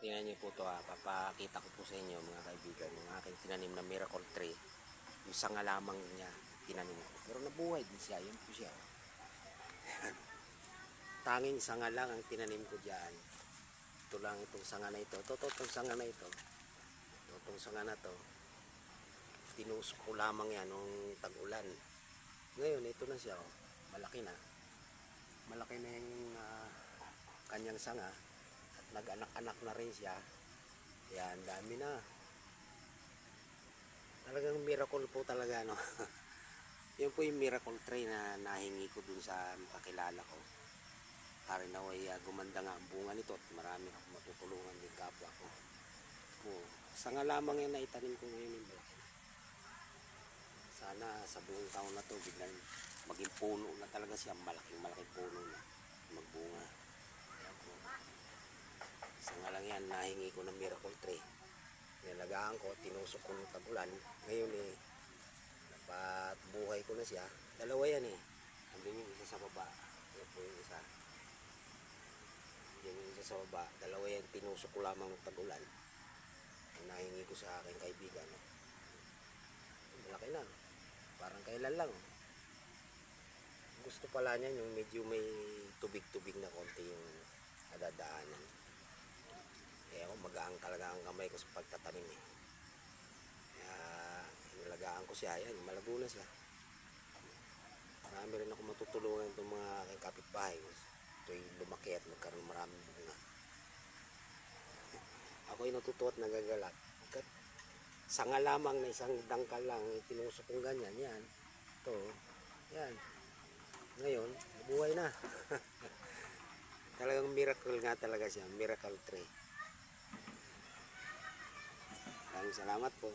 Tingnan niyo po ito ha. Papakita ko po sa inyo mga kaibigan yung aking tinanim na miracle tree. Yung sanga lamang niya tinanim ko. Pero nabuhay din siya. Yan po siya. Tanging sanga lang ang tinanim ko dyan. Ito lang itong sanga na ito. Itong sanga na ito. Itong sanga na to. Tinusok ko lamang yan nung tag-ulan. Ngayon ito na siya. Malaki na. Malaki na yung kanyang sanga. Nag-anak-anak na rin siya. Yan, dami na. Talagang miracle po talaga, no? Yan po yung miracle tree na nahingi ko dun sa kakilala ko. Para naway gumanda nga ang bunga nito at marami akong matutulungan din kapwa ko. Sanga lamang yan na itanim ko ngayon yung malaki na. Sana sa buong taon na to biglang maging puno na talaga siya. Malaking puno na magbunga. Yan po. Sanga lang yan, nahingi ko ng miracle tree. Nilagaan ko, tinusok ko ng tag-ulan. Ngayon napatbuhay ko na siya. Dalawa yan Andun yung isa sa baba. Yan po yung isa. Yan yung isa sa baba. Dalawa yan, tinusok ko lamang ng tag-ulan. Ang nahingi ko sa aking kaibigan. Malaki na. Parang kailan lang. Gusto pala niyan yung medyo may tubig-tubig na konti yung nadadaanan. Kaya ako magaang talaga ang kamay ko sa pagtatanim Kaya inilagaan ko siya. Ayan, malago na siya. Marami rin ako matutulungan itong mga aking kapitbahay. Ito'y lumaki at magkaroon maraming bunga. Ako'y natutuwa at nagagalak. Sanga lamang na isang dangkal lang. Tinusok kong ganyan. Yan. Ito. Yan. Ngayon, nabuhay na. Talagang miracle nga talaga siya. Miracle tree. Maraming salamat po.